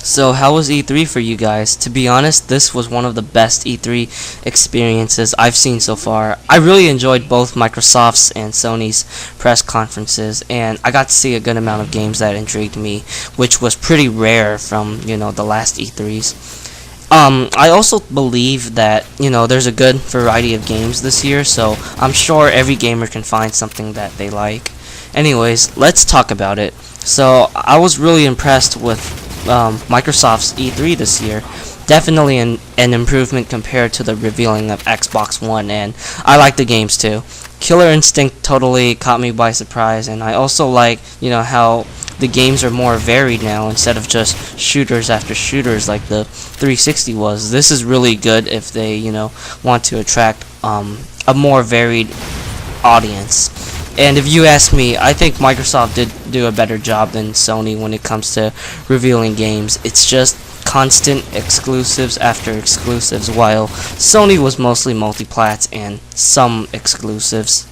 So how was E3 for you guys? To be honest, this was one of the best E3 experiences I've seen so far. I really enjoyed both Microsoft's and Sony's press conferences, and I got to see a good amount of games that intrigued me, which was pretty rare from, the last E3s. I also believe that, there's a good variety of games this year, so I'm sure every gamer can find something that they like. Anyways, let's talk about it. So I was really impressed with Microsoft's E3 this year. Definitely an improvement compared to the revealing of Xbox One, and I like the games too. Killer Instinct totally caught me by surprise, and I also like, how the games are more varied now instead of just shooters after shooters like the 360 was. This is really good if they, want to attract a more varied audience. And if you ask me, I think Microsoft did do a better job than Sony when it comes to revealing games. It's just constant exclusives after exclusives, while Sony was mostly multiplats and some exclusives.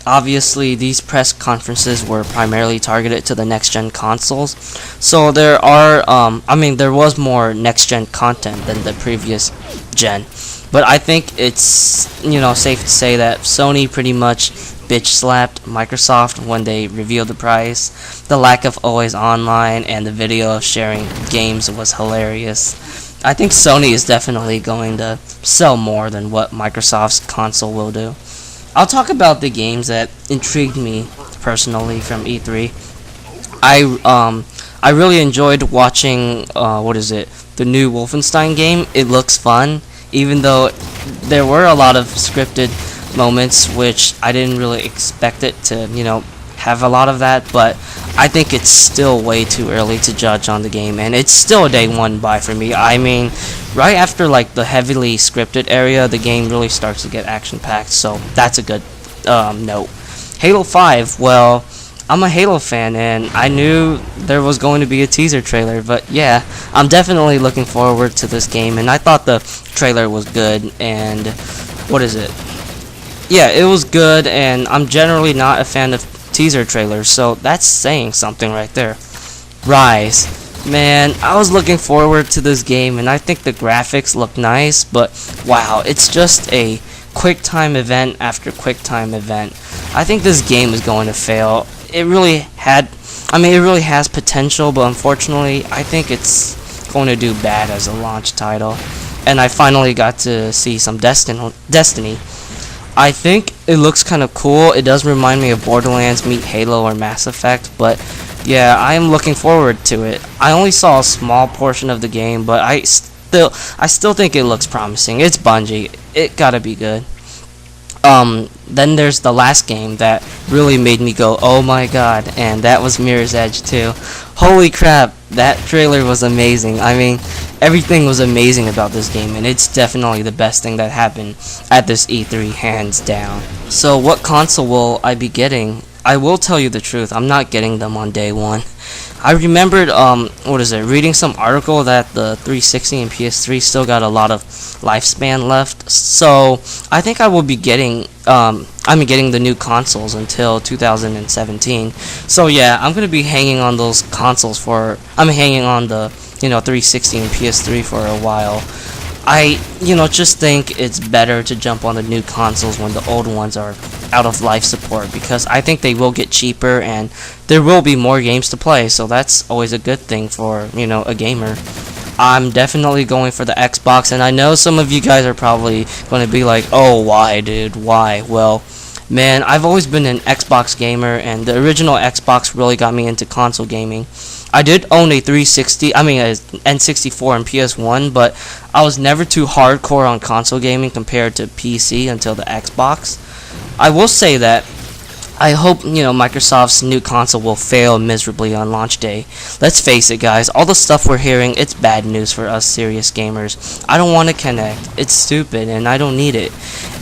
Obviously, these press conferences were primarily targeted to the next-gen consoles, so there was more next-gen content than the previous gen. But I think it's, safe to say that Sony pretty much bitch slapped Microsoft when they revealed the price. The lack of always online and the video of sharing games was hilarious. I think Sony is definitely going to sell more than what Microsoft's console will do. I'll talk about the games that intrigued me personally from E3. I really enjoyed watching the new Wolfenstein game. It looks fun, even though there were a lot of scripted moments which I didn't really expect it to, have a lot of that, but I think it's still way too early to judge on the game, and it's still a day one buy for me. I mean, right after the heavily scripted area, the game really starts to get action packed, so that's a good note. Halo 5, well, I'm a Halo fan, and I knew there was going to be a teaser trailer, but yeah, I'm definitely looking forward to this game, and I thought the trailer was good, and yeah, it was good, and I'm generally not a fan of teaser trailers, so that's saying something right there. Rise. Man, I was looking forward to this game, and I think the graphics look nice, but wow, it's just a quick time event after quick time event. I think this game is going to fail. It really has potential, but unfortunately, I think it's going to do bad as a launch title. And I finally got to see some Destiny. I think it looks kind of cool. It does remind me of Borderlands meet Halo or Mass Effect, but yeah, I am looking forward to it. I only saw a small portion of the game, but I still think it looks promising. It's Bungie. It gotta be good. Then there's the last game that really made me go, oh my god, and that was Mirror's Edge 2. Holy crap, that trailer was amazing. I mean, everything was amazing about this game, and it's definitely the best thing that happened at this E3, hands down. So what console will I be getting? I will tell you the truth, I'm not getting them on day one. I remembered, reading some article that the 360 and PS3 still got a lot of lifespan left. So I think I will be getting the new consoles until 2017. So yeah, I'm gonna be hanging on those consoles I'm hanging on the 360 and PS3 for a while. I just think it's better to jump on the new consoles when the old ones are out of life support, because I think they will get cheaper and there will be more games to play, so that's always a good thing for a gamer. I'm definitely going for the Xbox, and I know some of you guys are probably going to be like, oh, why, dude, why? Well, man, I've always been an Xbox gamer, and the original Xbox really got me into console gaming. I did own a N64 and PS1, but I was never too hardcore on console gaming compared to PC until the Xbox. I will say that I hope, Microsoft's new console will fail miserably on launch day. Let's face it, guys, all the stuff we're hearing, it's bad news for us serious gamers. I don't want to connect. It's stupid, and I don't need it.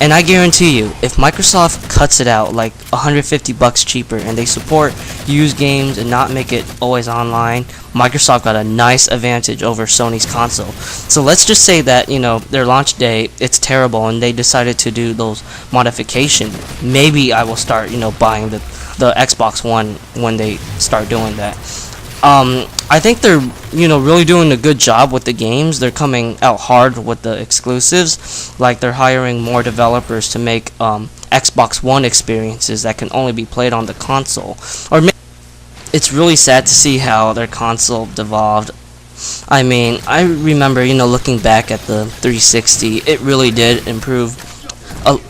And I guarantee you, if Microsoft cuts it out like $150 cheaper and they support used games and not make it always online, Microsoft got a nice advantage over Sony's console. So let's just say that, their launch day, it's terrible, and they decided to do those modifications. Maybe I will start, buying the Xbox One when they start doing that. I think they're really doing a good job with the games. They're coming out hard with the exclusives, like they're hiring more developers to make Xbox One experiences that can only be played on the console. It's really sad to see how their console devolved. I mean, I remember looking back at the 360, it really did improve.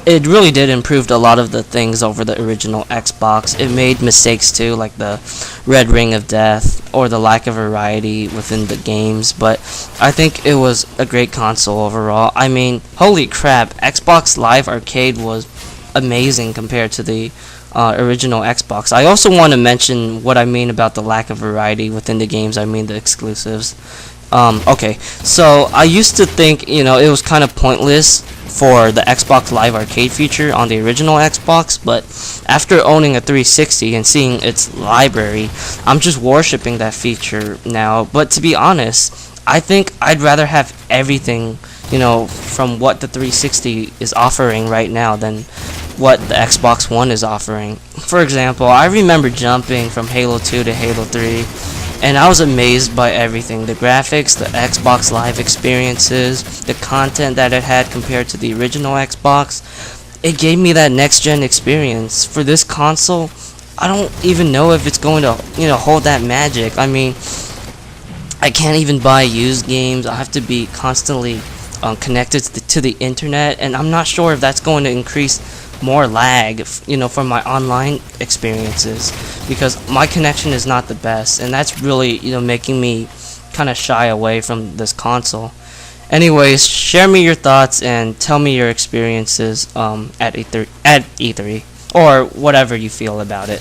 It really did improve a lot of the things over the original Xbox. It made mistakes too, like the red ring of death or the lack of variety within the games, but I think it was a great console overall. I mean, holy crap, Xbox Live Arcade was amazing compared to the original Xbox. I also want to mention what I mean about the lack of variety within the games. I mean the exclusives. Okay, so I used to think it was kind of pointless for the Xbox Live Arcade feature on the original Xbox, but after owning a 360 and seeing its library, I'm just worshipping that feature now. But to be honest, I think I'd rather have everything from what the 360 is offering right now than what the Xbox One is offering. For example, I remember jumping from Halo 2 to Halo 3, and I was amazed by everything. The graphics, the Xbox Live experiences, the content that it had compared to the original Xbox. It gave me that next-gen experience. For this console, I don't even know if it's going to, hold that magic. I mean, I can't even buy used games. I have to be constantly connected to the internet, and I'm not sure if that's going to increase more lag, from my online experiences, because my connection is not the best, and that's really, making me kind of shy away from this console. Anyways, share me your thoughts and tell me your experiences at E3 or whatever you feel about it.